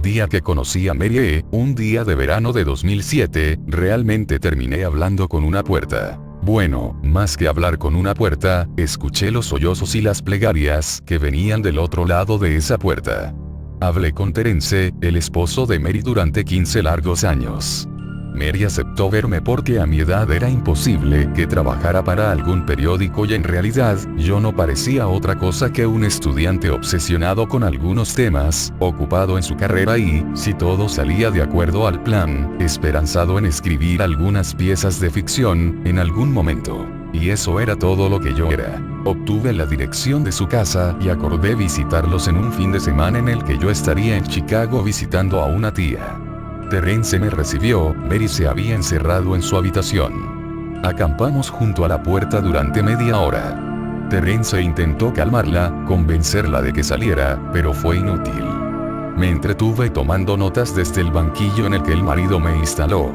día que conocí a Mary, un día de verano de 2007, realmente terminé hablando con una puerta. Bueno, más que hablar con una puerta, escuché los sollozos y las plegarias que venían del otro lado de esa puerta. Hablé con Terence, el esposo de Mary, durante 15 largos años. Mary aceptó verme porque a mi edad era imposible que trabajara para algún periódico y en realidad, yo no parecía otra cosa que un estudiante obsesionado con algunos temas, ocupado en su carrera y, si todo salía de acuerdo al plan, esperanzado en escribir algunas piezas de ficción, en algún momento. Y eso era todo lo que yo era. Obtuve la dirección de su casa y acordé visitarlos en un fin de semana en el que yo estaría en Chicago visitando a una tía. Terence me recibió, Mary se había encerrado en su habitación. Acampamos junto a la puerta durante media hora. Terence intentó calmarla, convencerla de que saliera, pero fue inútil. Me entretuve tomando notas desde el banquillo en el que el marido me instaló.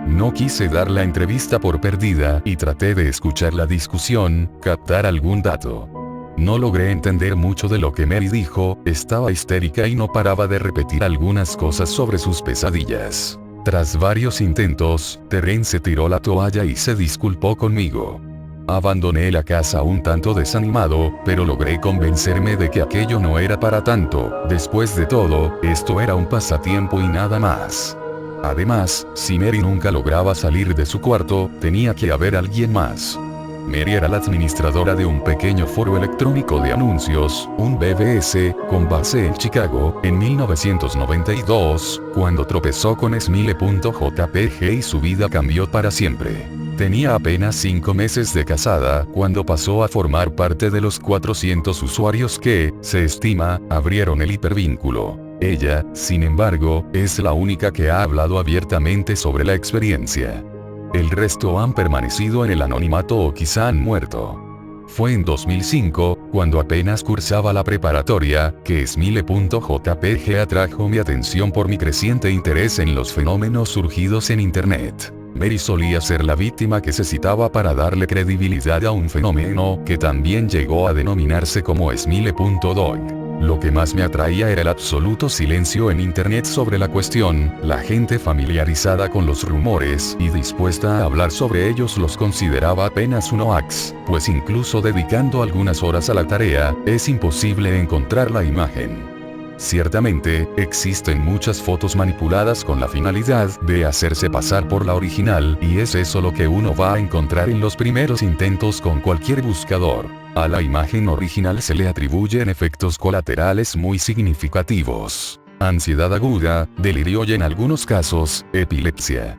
No quise dar la entrevista por perdida y traté de escuchar la discusión, captar algún dato. No logré entender mucho de lo que Mary dijo, estaba histérica y no paraba de repetir algunas cosas sobre sus pesadillas. Tras varios intentos, Terence tiró la toalla y se disculpó conmigo. Abandoné la casa un tanto desanimado, pero logré convencerme de que aquello no era para tanto, después de todo, esto era un pasatiempo y nada más. Además, si Mary nunca lograba salir de su cuarto, tenía que haber alguien más. Mary era la administradora de un pequeño foro electrónico de anuncios, un BBS, con base en Chicago, en 1992, cuando tropezó con Smile.jpg y su vida cambió para siempre. Tenía apenas 5 meses de casada, cuando pasó a formar parte de los 400 usuarios que, se estima, abrieron el hipervínculo. Ella, sin embargo, es la única que ha hablado abiertamente sobre la experiencia. El resto han permanecido en el anonimato o quizá han muerto. Fue en 2005, cuando apenas cursaba la preparatoria, que Smile.jpg atrajo mi atención por mi creciente interés en los fenómenos surgidos en Internet. Mary solía ser la víctima que se citaba para darle credibilidad a un fenómeno que también llegó a denominarse como Smile.dog. Lo que más me atraía era el absoluto silencio en Internet sobre la cuestión, la gente familiarizada con los rumores y dispuesta a hablar sobre ellos los consideraba apenas un hoax, pues incluso dedicando algunas horas a la tarea, es imposible encontrar la imagen. Ciertamente, existen muchas fotos manipuladas con la finalidad de hacerse pasar por la original, y es eso lo que uno va a encontrar en los primeros intentos con cualquier buscador. A la imagen original se le atribuyen efectos colaterales muy significativos: ansiedad aguda, delirio y en algunos casos, epilepsia.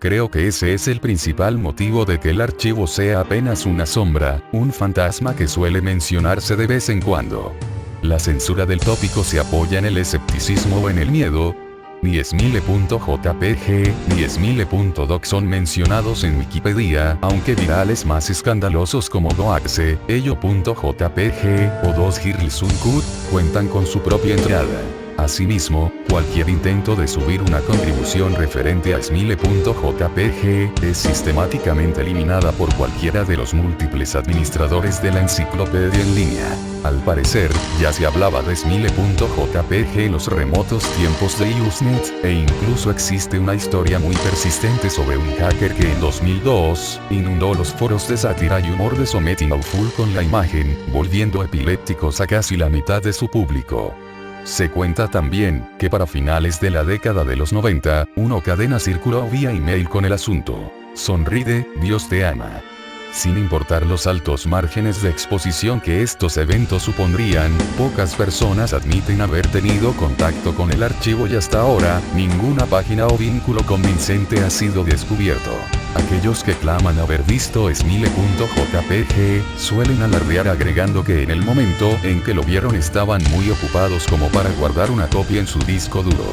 Creo que ese es el principal motivo de que el archivo sea apenas una sombra, un fantasma que suele mencionarse de vez en cuando. La censura del tópico se apoya en el escepticismo o en el miedo. Ni Smile.jpg, ni Smile.doc son mencionados en Wikipedia, aunque virales más escandalosos como Doaxe, Ello.jpg, o Dos Girlsunkut, cuentan con su propia entrada. Asimismo, cualquier intento de subir una contribución referente a Smile.jpg es sistemáticamente eliminada por cualquiera de los múltiples administradores de la enciclopedia en línea. Al parecer, ya se hablaba de Smile.jpg en los remotos tiempos de Usenet, e incluso existe una historia muy persistente sobre un hacker que en 2002, inundó los foros de sátira y humor de Something Awful con la imagen, volviendo epilépticos a casi la mitad de su público. Se cuenta también, que para finales de la década de los 90, una cadena circuló vía email con el asunto: sonríe, Dios te ama. Sin importar los altos márgenes de exposición que estos eventos supondrían, pocas personas admiten haber tenido contacto con el archivo y hasta ahora, ninguna página o vínculo convincente ha sido descubierto. Aquellos que claman haber visto Smile.jpg suelen alardear agregando que en el momento en que lo vieron estaban muy ocupados como para guardar una copia en su disco duro.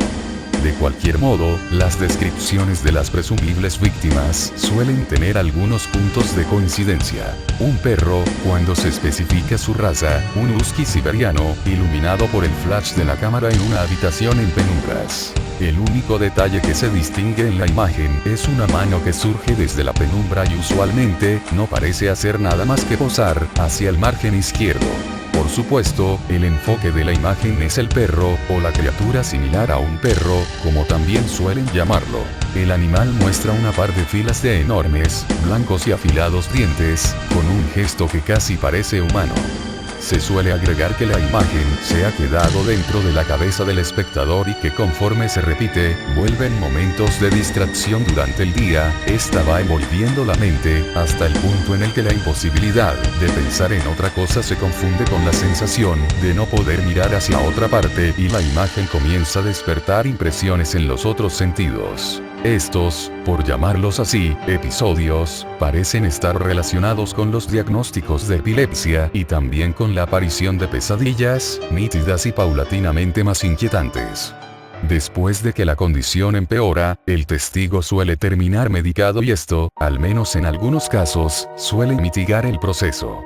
De cualquier modo, las descripciones de las presumibles víctimas suelen tener algunos puntos de coincidencia. Un perro, cuando se especifica su raza, un husky siberiano, iluminado por el flash de la cámara en una habitación en penumbras. El único detalle que se distingue en la imagen es una mano que surge desde la penumbra y usualmente no parece hacer nada más que posar hacia el margen izquierdo. Por supuesto, el enfoque de la imagen es el perro, o la criatura similar a un perro, como también suelen llamarlo. El animal muestra una par de filas de enormes, blancos y afilados dientes, con un gesto que casi parece humano. Se suele agregar que la imagen se ha quedado dentro de la cabeza del espectador y que conforme se repite, vuelven momentos de distracción durante el día, esta va envolviendo la mente, hasta el punto en el que la imposibilidad de pensar en otra cosa se confunde con la sensación de no poder mirar hacia otra parte y la imagen comienza a despertar impresiones en los otros sentidos. Estos, por llamarlos así, episodios, parecen estar relacionados con los diagnósticos de epilepsia y también con la aparición de pesadillas, nítidas y paulatinamente más inquietantes. Después de que la condición empeora, el testigo suele terminar medicado y esto, al menos en algunos casos, suele mitigar el proceso.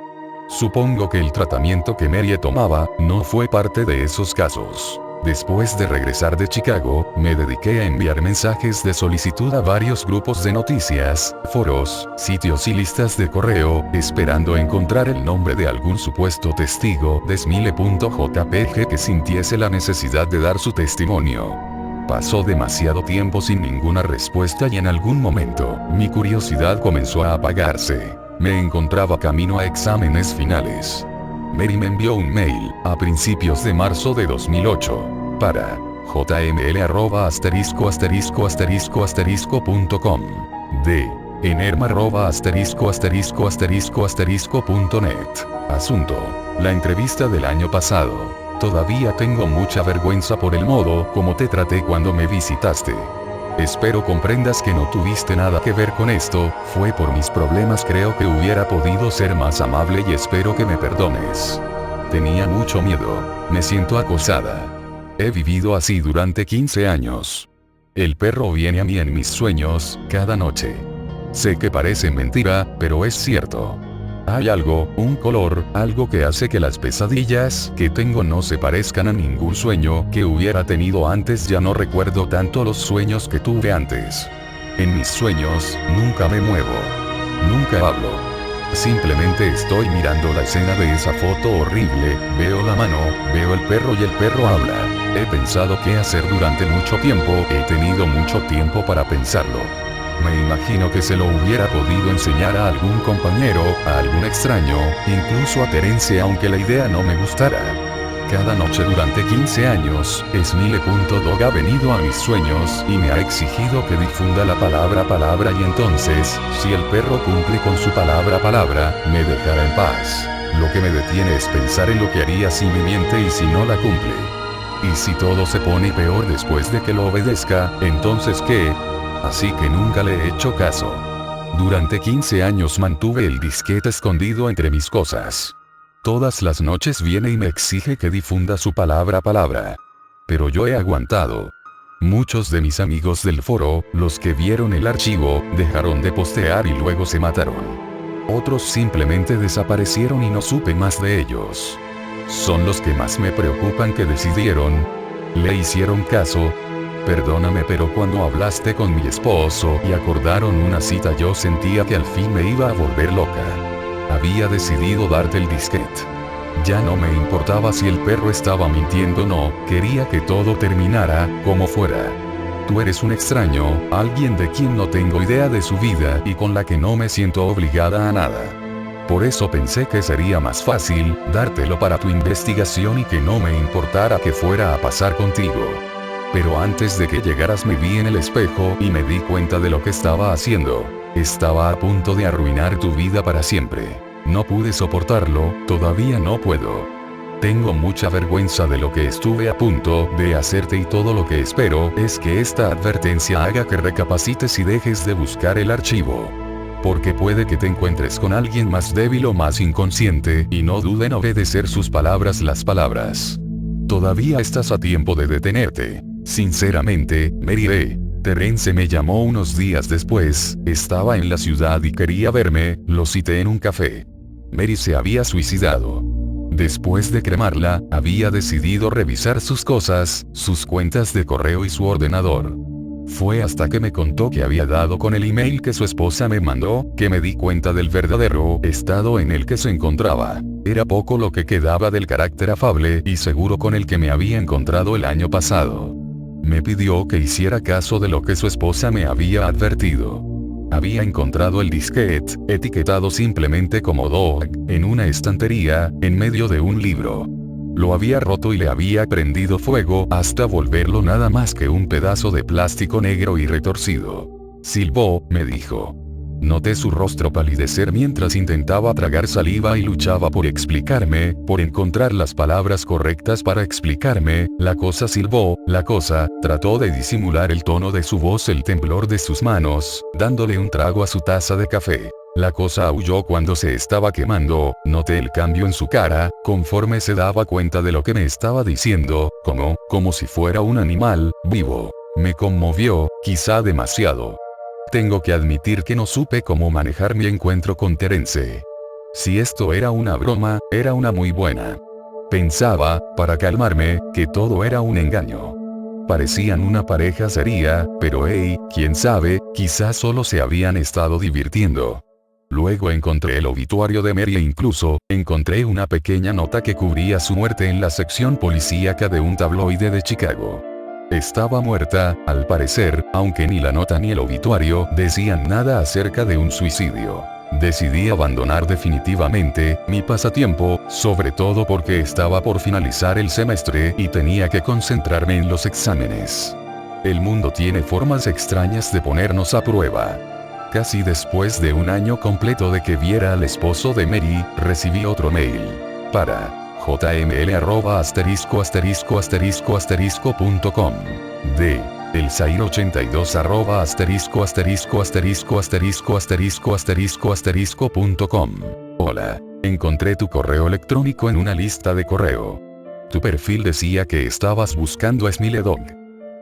Supongo que el tratamiento que Mary tomaba, no fue parte de esos casos. Después de regresar de Chicago, me dediqué a enviar mensajes de solicitud a varios grupos de noticias, foros, sitios y listas de correo, esperando encontrar el nombre de algún supuesto testigo de Smile.jpg que sintiese la necesidad de dar su testimonio. Pasó demasiado tiempo sin ninguna respuesta y en algún momento, mi curiosidad comenzó a apagarse. Me encontraba camino a exámenes finales. Mary me envió un mail, a principios de marzo de 2008, para jml@****.com, de enerma@****.net. Asunto: la entrevista del año pasado. Todavía tengo mucha vergüenza por el modo como te traté cuando me visitaste. Espero comprendas que no tuviste nada que ver con esto, fue por mis problemas. Creo que hubiera podido ser más amable y espero que me perdones. Tenía mucho miedo, me siento acosada. He vivido así durante 15 años. El perro viene a mí en mis sueños, cada noche. Sé que parece mentira, pero es cierto. Hay algo, un color, algo que hace que las pesadillas que tengo no se parezcan a ningún sueño que hubiera tenido antes. Ya no recuerdo tanto los sueños que tuve antes. En mis sueños, nunca me muevo. Nunca hablo. Simplemente estoy mirando la escena de esa foto horrible, veo la mano, veo el perro y el perro habla. He pensado qué hacer durante mucho tiempo, he tenido mucho tiempo para pensarlo. Me imagino que se lo hubiera podido enseñar a algún compañero, a algún extraño, incluso a Terence, aunque la idea no me gustara. Cada noche durante 15 años, Smile.dog ha venido a mis sueños y me ha exigido que difunda la palabra y entonces, si el perro cumple con su palabra, me dejará en paz. Lo que me detiene es pensar en lo que haría si me miente y si no la cumple. Y si todo se pone peor después de que lo obedezca, entonces ¿qué? Así que nunca le he hecho caso. Durante 15 años mantuve el disquete escondido entre mis cosas. Todas las noches viene y me exige que difunda su palabra. Pero yo he aguantado. Muchos de mis amigos del foro, los que vieron el archivo, dejaron de postear y luego se mataron. Otros simplemente desaparecieron y no supe más de ellos. Son los que más me preocupan que decidieron. Le hicieron caso. Perdóname, pero cuando hablaste con mi esposo y acordaron una cita, yo sentía que al fin me iba a volver loca. Había decidido darte el disquete. Ya no me importaba si el perro estaba mintiendo o no, quería que todo terminara, como fuera. Tú eres un extraño, alguien de quien no tengo idea de su vida y con la que no me siento obligada a nada. Por eso pensé que sería más fácil dártelo para tu investigación y que no me importara que fuera a pasar contigo. Pero antes de que llegaras me vi en el espejo y me di cuenta de lo que estaba haciendo. Estaba a punto de arruinar tu vida para siempre. No pude soportarlo, todavía no puedo. Tengo mucha vergüenza de lo que estuve a punto de hacerte y todo lo que espero es que esta advertencia haga que recapacites y dejes de buscar el archivo. Porque puede que te encuentres con alguien más débil o más inconsciente y no duden en obedecer sus palabras. Todavía estás a tiempo de detenerte. Sinceramente, Mary B. Terence me llamó unos días después, estaba en la ciudad y quería verme, lo cité en un café. Mary se había suicidado. Después de cremarla, había decidido revisar sus cosas, sus cuentas de correo y su ordenador. Fue hasta que me contó que había dado con el email que su esposa me mandó, que me di cuenta del verdadero estado en el que se encontraba. Era poco lo que quedaba del carácter afable y seguro con el que me había encontrado el año pasado. Me pidió que hiciera caso de lo que su esposa me había advertido. Había encontrado el disquete, etiquetado simplemente como Dog, en una estantería, en medio de un libro. Lo había roto y le había prendido fuego hasta volverlo nada más que un pedazo de plástico negro y retorcido. Silbó, me dijo. Noté su rostro palidecer mientras intentaba tragar saliva y luchaba por explicarme, por encontrar las palabras correctas para explicarme. La cosa silbó, la cosa, trató de disimular el tono de su voz, el temblor de sus manos, dándole un trago a su taza de café. La cosa aulló cuando se estaba quemando, noté el cambio en su cara, conforme se daba cuenta de lo que me estaba diciendo, como si fuera un animal, vivo. Me conmovió, quizá demasiado. Tengo que admitir que no supe cómo manejar mi encuentro con Terence. Si esto era una broma, era una muy buena. Pensaba, para calmarme, que todo era un engaño. Parecían una pareja seria, pero quién sabe, quizás solo se habían estado divirtiendo. Luego encontré el obituario de Mary e incluso, encontré una pequeña nota que cubría su muerte en la sección policíaca de un tabloide de Chicago. Estaba muerta, al parecer, aunque ni la nota ni el obituario decían nada acerca de un suicidio. Decidí abandonar definitivamente mi pasatiempo, sobre todo porque estaba por finalizar el semestre y tenía que concentrarme en los exámenes. El mundo tiene formas extrañas de ponernos a prueba. Casi después de un año completo de que viera al esposo de Mary, recibí otro mail. Para jml@***.com de elsair82@***.com. Hola, encontré tu correo electrónico en una lista de correo. Tu perfil decía que estabas buscando a Smiledog.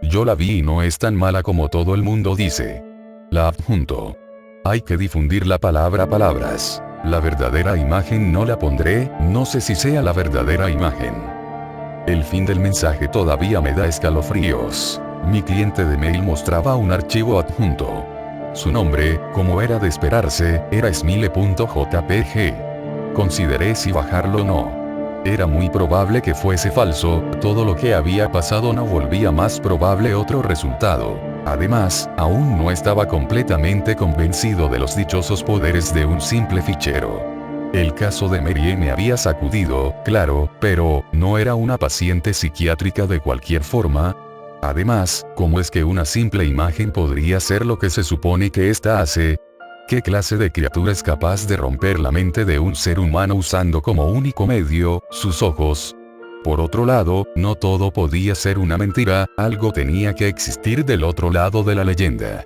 Yo la vi y no es tan mala como todo el mundo dice. La adjunto. Hay que difundir la palabra palabras. La verdadera imagen no la pondré, no sé si sea la verdadera imagen. El fin del mensaje todavía me da escalofríos. Mi cliente de mail mostraba un archivo adjunto. Su nombre, como era de esperarse, era smile.jpg. Consideré si bajarlo o no. Era muy probable que fuese falso, todo lo que había pasado no volvía más probable otro resultado. Además, aún no estaba completamente convencido de los dichosos poderes de un simple fichero. El caso de Mary me había sacudido, claro, pero no era una paciente psiquiátrica de cualquier forma. Además, ¿cómo es que una simple imagen podría ser lo que se supone que ésta hace? ¿Qué clase de criatura es capaz de romper la mente de un ser humano usando como único medio sus ojos? Por otro lado, no todo podía ser una mentira, algo tenía que existir del otro lado de la leyenda.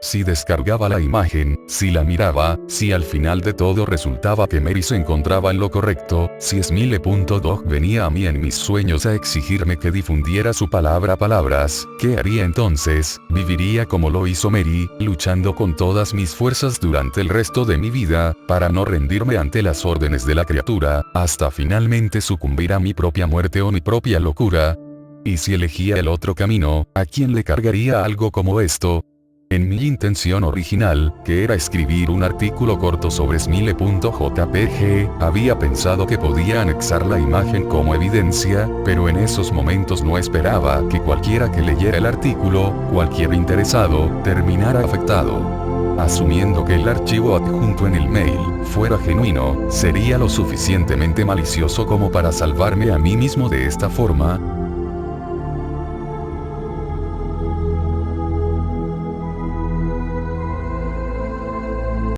Si descargaba la imagen, si la miraba, si al final de todo resultaba que Mary se encontraba en lo correcto, si Smile.dog venía a mí en mis sueños a exigirme que difundiera su palabra palabras, ¿qué haría entonces? Viviría como lo hizo Mary, luchando con todas mis fuerzas durante el resto de mi vida, para no rendirme ante las órdenes de la criatura, hasta finalmente sucumbir a mi propia muerte o mi propia locura. Y si elegía el otro camino, ¿a quién le cargaría algo como esto? En mi intención original, que era escribir un artículo corto sobre smile.jpg, había pensado que podía anexar la imagen como evidencia, pero en esos momentos no esperaba que cualquiera que leyera el artículo, cualquier interesado, terminara afectado. Asumiendo que el archivo adjunto en el mail fuera genuino, sería lo suficientemente malicioso como para salvarme a mí mismo de esta forma.